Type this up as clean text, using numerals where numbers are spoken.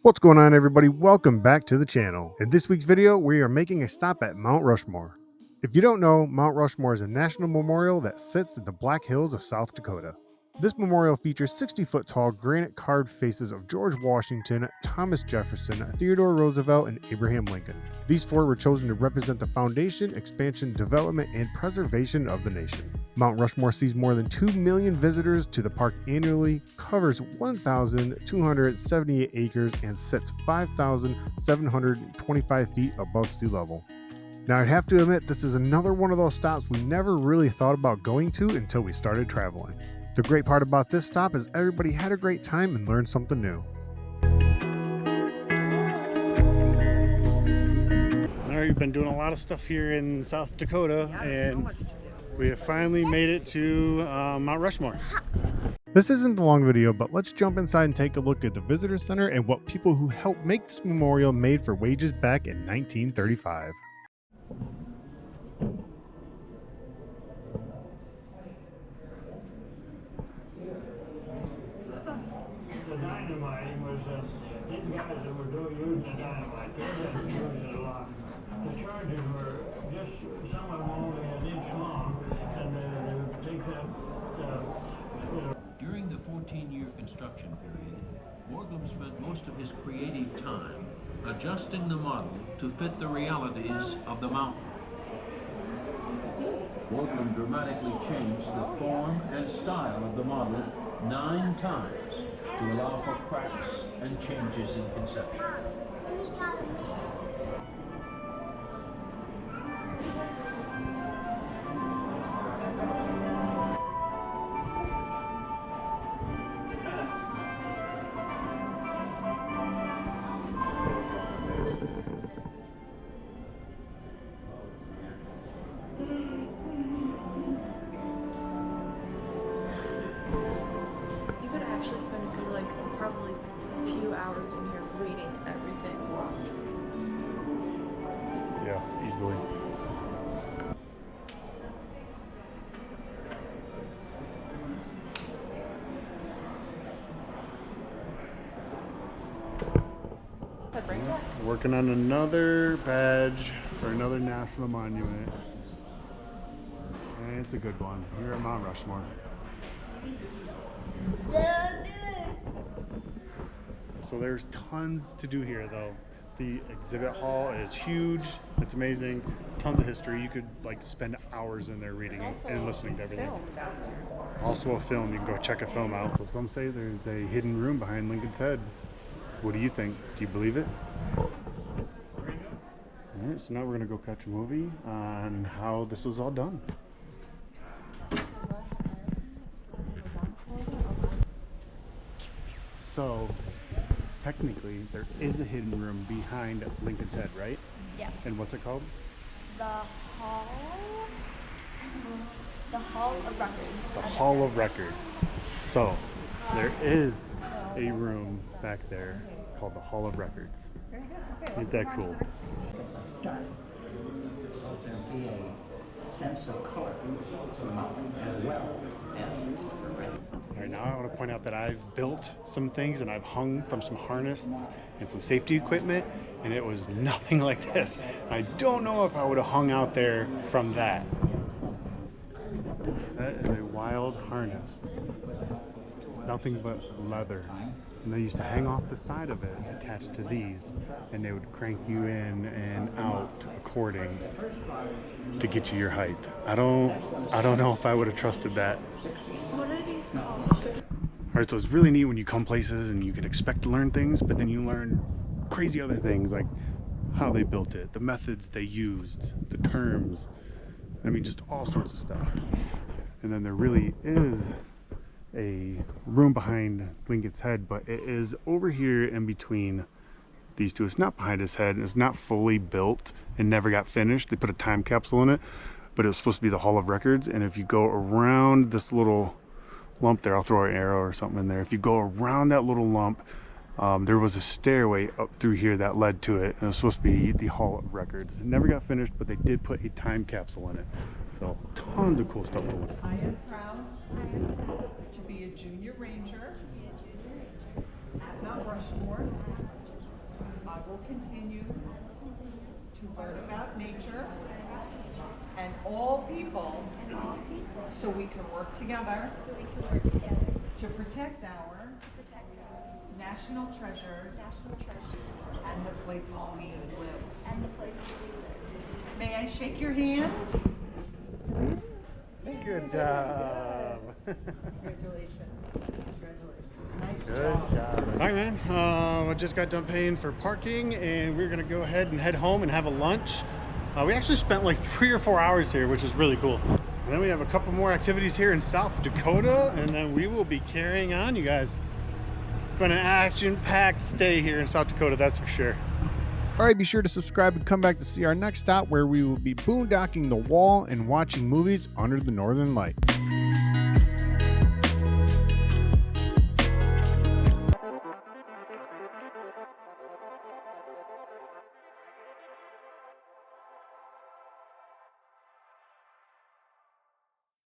What's going on, everybody? Welcome back to the channel. In this week's video, we are making a stop at Mount Rushmore. If you don't know, Mount Rushmore is a national memorial that sits in the Black Hills of South Dakota. This memorial features 60-foot tall granite carved faces of George Washington, Thomas Jefferson, Theodore Roosevelt, and Abraham Lincoln. These four were chosen to represent the foundation, expansion, development, and preservation of the nation. Mount Rushmore sees more than 2 million visitors to the park annually, covers 1,278 acres, and sits 5,725 feet above sea level. Now, I'd have to admit, this is another one of those stops we never really thought about going to until we started traveling. The great part about this stop is everybody had a great time and learned something new. All right, we've been doing a lot of stuff here in South Dakota, and we have finally made it to Mount Rushmore. This isn't a long video, but let's jump inside and take a look at the visitor center and what people who helped make this memorial made for wages back in 1935. The dynamite was these guys that were using the dynamite, they didn't use it a lot. The charges were just some of them only an inch long, and they would take that, During the 14-year construction period, Borglum spent most of his creative time adjusting the model to fit the realities of the mountain. Borglum dramatically changed the form and style of the model 9 times to allow for cracks and changes in conception. You could actually spend a good, probably a few hours in here reading everything. Yeah, easily. Working on another badge for another national monument. And it's a good one. Here at Mount Rushmore. So there's tons to do here though. The exhibit hall is huge. It's amazing. Tons of history. You could spend hours in there reading and listening to everything. Also a film. You can go check a film out. So some say there's a hidden room behind Lincoln's head. What do you think? Do you believe it? Alright, so now we're gonna go catch a movie on how this was all done. So technically there is a hidden room behind Lincoln's head, right? Yeah. And what's it called? The Hall of Records. The Hall of Records. So there is a room back there called the Hall of Records. Ain't that cool? There be a sense of color as well as All right, now I want to point out that I've built some things and I've hung from some harnesses and some safety equipment, and it was nothing like this. I don't know if I would have hung out there from that. That is a wild harness. It's nothing but leather. And they used to hang off the side of it attached to these, and they would crank you in and out according to get you your height. I don't know if I would have trusted that. What are these called? All right, so it's really neat when you come places and you can expect to learn things, but then you learn crazy other things like how they built it, the methods they used, the terms. I mean, just all sorts of stuff. And then there really is a room behind Lincoln's head, but it is over here in between these two. It's not behind his head, and it's not fully built and never got finished. They put a time capsule in it, but it was supposed to be the Hall of Records. And if you go around this little lump there, I'll throw an arrow or something in there. If you go around that little lump, there was a stairway up through here that led to it, and it was supposed to be the Hall of Records. It never got finished, but they did put a time capsule in it. So tons of cool stuff to look at. I am proud to be a junior ranger at Mount Rushmore continue to learn about nature and all people so we can work together to protect our national treasures and the places we live. May I shake your hand? Good job. Congratulations. Nice Good job. All right, man. I just got done paying for parking, and we're gonna go ahead and head home and have a lunch. We actually spent like 3 or 4 hours here, which is really cool. And then we have a couple more activities here in South Dakota, and then we will be carrying on, you guys. It's been an action-packed stay here in South Dakota, that's for sure. All right, be sure to subscribe and come back to see our next stop, where we will be boondocking the wall and watching movies under the northern lights.